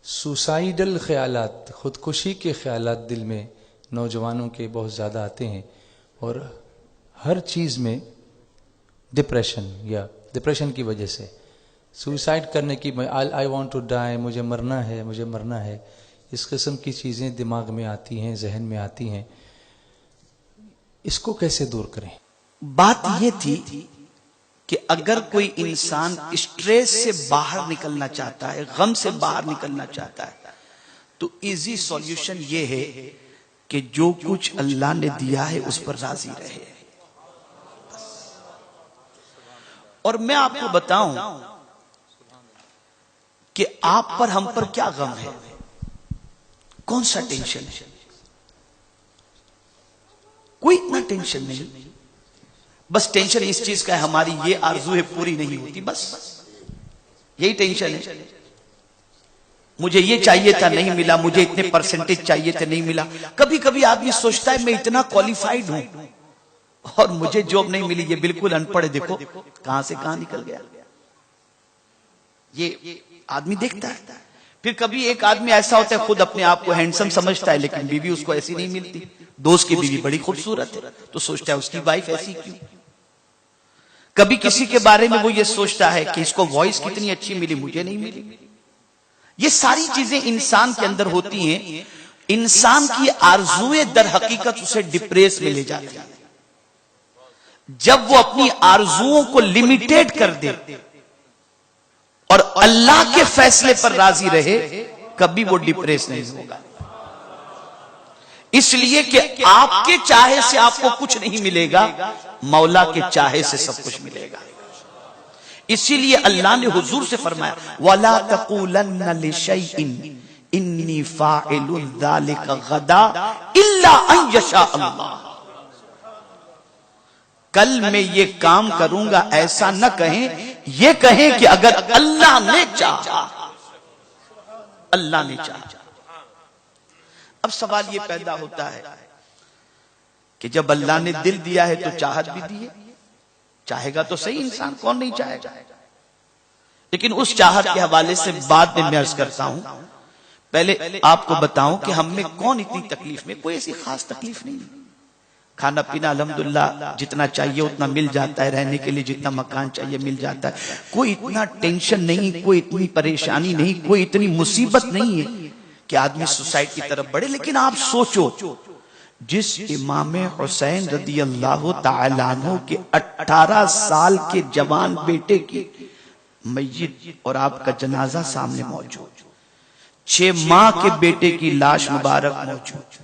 سوسائیڈل خیالات، خودکشی کے خیالات دل میں نوجوانوں کے بہت زیادہ آتے ہیں، اور ہر چیز میں ڈپریشن کی وجہ سے سوسائڈ کرنے کی، آئی وانٹ ٹو ڈائی، مجھے مرنا ہے، اس قسم کی چیزیں دماغ میں آتی ہیں، ذہن میں آتی ہیں. اس کو کیسے دور کریں؟ بات یہ تھی کہ اگر کوئی انسان اسٹریس سے باہر نکلنا چاہتا ہے، غم سے باہر نکلنا چاہتا ہے، تو ایزی سولوشن یہ ہے کہ جو کچھ اللہ نے دیا ہے اس پر راضی رہے. اور میں آپ کو بتاؤں کہ آپ پر، ہم پر کیا غم ہے، کون سا ٹینشن ہے؟ کوئی اتنا ٹینشن نہیں. بس ٹینشن اس چیز کا ہے ہماری یہ آرزو ہے پوری نہیں ہوتی، بس یہی ٹینشن ہے. مجھے یہ چاہیے تھا نہیں ملا، مجھے اتنے پرسنٹیج چاہیے تھا نہیں ملا. کبھی کبھی آدمی سوچتا ہے میں اتنا کوالیفائیڈ ہوں اور مجھے جاب نہیں ملی، یہ بالکل ان پڑھ، دیکھو کہاں سے کہاں نکل گیا. یہ آدمی دیکھتا ہے. پھر کبھی ایک آدمی ایسا ہوتا ہے خود اپنے آپ کو ہینڈسم سمجھتا ہے، لیکن بیوی اس کو ایسی نہیں ملتی. دوست کی بیوی بڑی خوبصورت ہے تو سوچتا ہے اس کی وائف ایسی کیوں. کبھی کسی کے بارے میں وہ یہ سوچتا ہے کہ اس کو وائس کتنی اچھی ملی، مجھے نہیں ملی. یہ ساری چیزیں انسان کے اندر ہوتی ہیں. انسان کی آرزویں در حقیقت اسے ڈپریس میں لے جاتی ہیں. جب وہ اپنی آرزوؤں کو لمیٹیڈ کر دے اور اللہ کے فیصلے پر راضی رہے، کبھی وہ ڈپریس نہیں ہوگا. اس لیے کہ آپ کے چاہے سے آپ کو کچھ نہیں ملے گا، مولا کے چاہے سے سب کچھ ملے گا. اسی لیے اللہ نے حضور سے فرمایا وَلَا تَقُولَنَّ لِشَيْءٍ إِنِّي فَاعِلٌ ذَلِكَ غَدًا إِلَّا أَن يَشَاءَ اللَّهُ. کل میں یہ کام کروں گا ایسا نہ کہیں، یہ کہیں کہ اگر اللہ نے چاہا. اللہ نے چاہا. اب سوال یہ پیدا ہوتا ہے کہ جب اللہ نے دل دیا ہے تو چاہت بھی دی ہے. چاہے گا تو صحیح انسان، کون نہیں چاہے گا. لیکن اس چاہت کے حوالے سے بعد میں عرض کرتا ہوں. پہلے آپ کو بتاؤں کہ ہم میں کون اتنی تکلیف میں، کوئی ایسی خاص تکلیف نہیں. کھانا پینا الحمدللہ جتنا چاہیے اتنا مل جاتا ہے، رہنے کے لیے جتنا مکان چاہیے مل جاتا ہے. کوئی اتنا ٹینشن نہیں، کوئی اتنی پریشانی نہیں، کوئی اتنی مصیبت نہیں ہے کہ آدمی سوسائڈ کی طرف بڑھے. لیکن آپ سوچو، جس امام حسین رضی اللہ تعالیٰ عنہ کے 18 سال کے جوان بیٹے کی میت اور آپ کا جنازہ سامنے موجود، 6 ماہ کے بیٹے کی لاش مبارک موجود،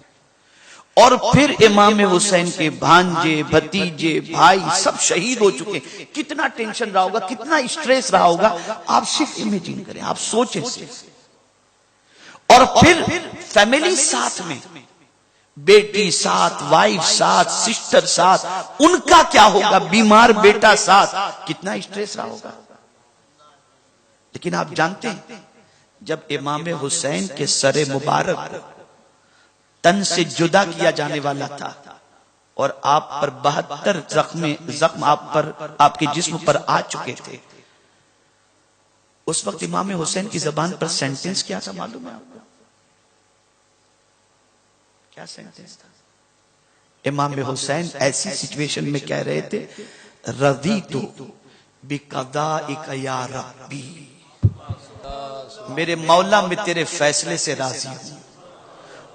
اور پھر امام حسین کے بھانجے، بھتیجے، بھائی سب شہید ہو چکے، کتنا ٹینشن رہا ہوگا، کتنا اسٹریس رہا ہوگا. آپ صرف امیجن کریں، آپ سوچیں صرف. اور پھر فیملی ساتھ میں، بیٹی ساتھ، وائف ساتھ، سسٹر ساتھ، ان کا کیا ہوگا، بیمار بیٹا ساتھ، کتنا اسٹریس رہا ہوگا. لیکن آپ جانتے ہیں جب امام حسین کے سر مبارک تن سے جدا کیا جانے والا تھا اور آپ پر 72 زخم آپ کے جسم پر آ چکے تھے، اس وقت امام حسین کی زبان پر سینٹنس کیا تھا معلوم ہے آپ کو؟ کیا سینٹنس تھا؟ امام حسین ایسی سچویشن میں کہہ رہے تھے رضیت بقضائک یا ربی، میرے مولا میں تیرے فیصلے سے راضی ہوں.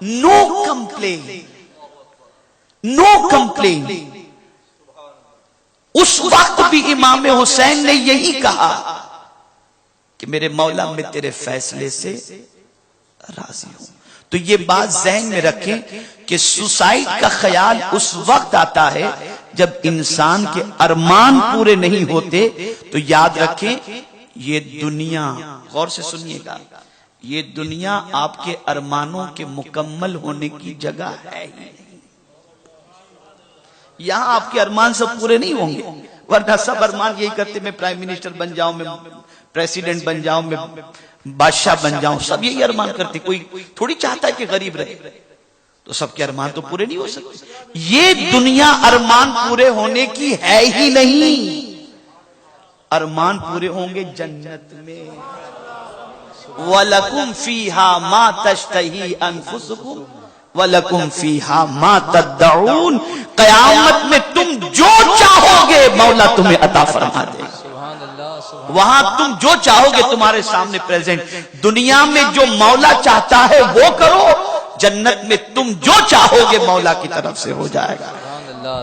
نو کمپلین، نو کمپلین. اس وقت بھی امام حسین نے یہی کہا کہ میرے مولا میں تیرے فیصلے سے راضی ہوں. تو یہ بات ذہن میں رکھیں کہ سوسائڈ کا خیال اس وقت آتا ہے جب انسان کے ارمان پورے نہیں ہوتے. تو یاد رکھیں یہ دنیا، غور سے سنیے گا، یہ دنیا آپ کے ارمانوں کے مکمل ہونے کی جگہ ہے ہی نہیں. یہاں آپ کے ارمان سب پورے نہیں ہوں گے، ورنہ سب ارمان یہی کرتے میں پرائم منسٹر بن جاؤں، میں پریسیڈنٹ بن جاؤں، میں بادشاہ بن جاؤں. سب یہی ارمان کرتے، کوئی تھوڑی چاہتا ہے کہ غریب رہے. تو سب کے ارمان تو پورے نہیں ہو سکتے. یہ دنیا ارمان پورے ہونے کی ہے ہی نہیں. ارمان پورے ہوں گے جنت میں. وَلَكُمْ فِيهَا مَا تَشْتَهِي أَنفُسُكُمْ وَلَكُمْ فِيهَا مَا تَدَّعُونَ. قیامت میں تم جو چاہو گے مولا تمہیں عطا فرما دے گا. وہاں تم جو چاہو گے تمہارے سامنے پریزنٹ. دنیا میں جو مولا چاہتا ہے وہ کرو, جنت میں تم جو چاہو گے مولا کی طرف سے ہو جائے گا.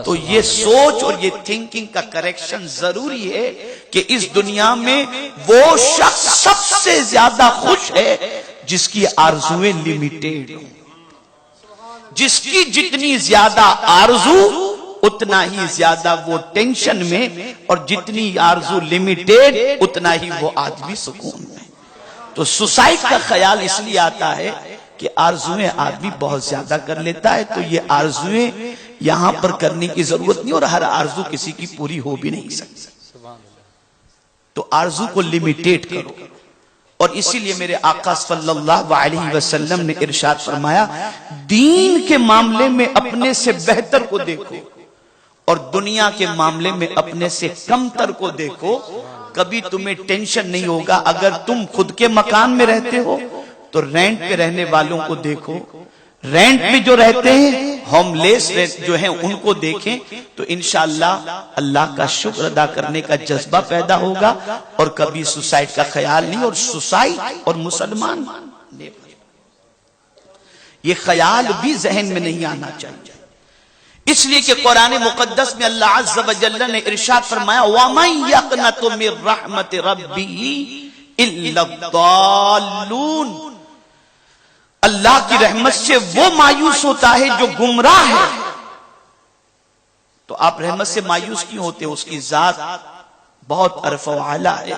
تو یہ سوچ اور یہ تھنکنگ کا کریکشن ضروری ہے کہ اس دنیا میں وہ شخص سب سے زیادہ خوش ہے جس کی آرزویں لمیٹیڈ ہوں. جس کی جتنی زیادہ آرزو اتنا ہی زیادہ وہ ٹینشن میں, اور جتنی آرزو لمیٹیڈ اتنا ہی وہ آدمی سکون میں. تو سوسائڈ کا خیال اس لیے آتا ہے کہ آرزویں آدمی بہت زیادہ کر لیتا ہے. تو یہ آرزویں یہاں پر کرنے کی ضرورت نہیں, اور ہر آرزو کسی کی پوری ہو بھی نہیں سکتی. تو آرزو کو لمیٹیڈ کرو. اور اسی لیے میرے آقا صلی اللہ علیہ وسلم نے ارشاد فرمایا, دین کے معاملے میں اپنے سے بہتر کو دیکھو اور دنیا کے معاملے میں اپنے سے کمتر کو دیکھو. کبھی تمہیں ٹینشن نہیں ہوگا. اگر تم خود کے مکان میں رہتے ہو تو رینٹ پہ رہنے والوں کو دیکھو, رینٹ پہ جو رہتے ہیں ہوم لیس جو ہیں ان کو دیکھیں, تو انشاءاللہ اللہ کا شکر ادا کرنے کا جذبہ پیدا ہوگا, اور کبھی سوسائڈ کا خیال نہیں. اور سوسائڈ اور مسلمان یہ خیال بھی ذہن میں نہیں آنا چاہیے. اس لیے کہ قرآن مقدس میں اللہ عز و جل نے ارشاد فرمایا, وَمَن يَقْنَطُ مِن رَحْمَتِ رَبِّهِ إِلَّا الضَّالُّونَ. اللہ کی رحمت سے وہ مایوس ہوتا ہے جو گمراہ ہے. تو آپ رحمت سے مایوس کیوں ہوتے؟ اس کی ذات بہت عرف و اعلیٰ ہے.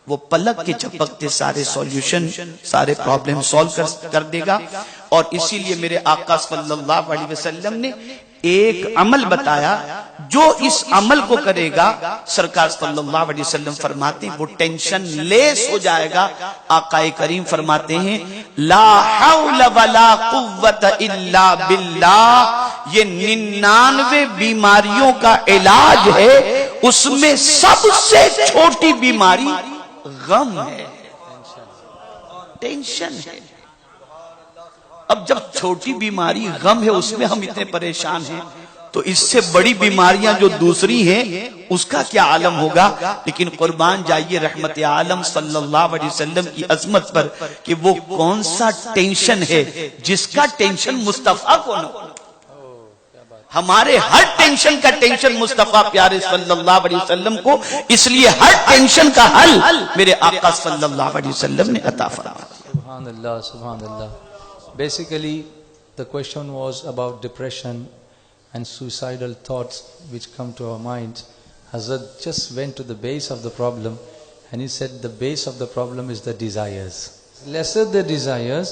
وہ پلک کے جھپکتے سارے سولوشن, سارے پرابلم سولو کر دے گا. اور اسی لیے میرے آقا صلی اللہ علیہ وسلم نے ایک عمل بتایا, جو اس عمل کو کرے گا سرکار صلی اللہ علیہ وسلم فرماتے ہیں وہ ٹینشن لیس ہو جائے گا. آقا کریم فرماتے ہیں, لا حول ولا قوت الا باللہ. یہ 99 بیماریوں کا علاج ہے, اس میں سب سے چھوٹی بیماری غم ہے, ٹینشن ہے. اب جب چھوٹی بیماری غم ہے اس میں ہم اتنے پریشان ہیں, تو اس سے بڑی بیماریاں جو دوسری ہیں اس کا کیا عالم ہوگا. لیکن قربان جائیے رحمت عالم صلی اللہ علیہ وسلم کی عظمت پر کہ وہ کون سا ٹینشن ہے جس کا ٹینشن مصطفیٰ کو نہ ہو. ہمارے ہر ٹینشن کا ٹینشن مصطفیٰ پیارے صلی اللہ علیہ وسلم کو, اس لیے ہر ٹینشن کا حل میرے آقا صلی اللہ علیہ وسلم نے عطا فرمایا. سبحان اللہ, سبحان اللہ. Basically, the question was about depression and suicidal thoughts which come to our minds. Hazrat just went to the base of the problem, and he said the base of the problem is the desires. Lesser the desires,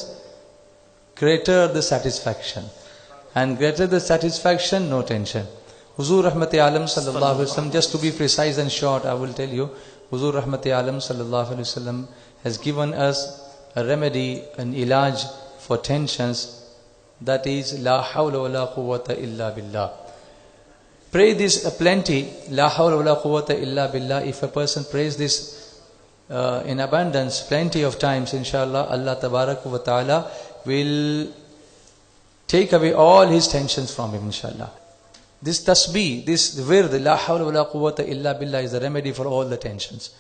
greater the satisfaction. And greater the satisfaction, no tension. Huzur Rahmati Alam Sallallahu Alaihi Wasallam, just to be precise and short, I will tell you, Huzur Rahmati Alam Sallallahu Alaihi Wasallam has given us a remedy, an ilaj for tensions, that is la hawla wa la quwwata illa billah. Pray this plenty, la hawla wa la quwwata illa billah. If a person prays this in abundance, plenty of times, inshallah, Allah tabarak wa ta'ala will take away all his tensions from him, inshallah. This tasbih, this wird, la hawla wa la quwwata illa billah, is the remedy for all the tensions.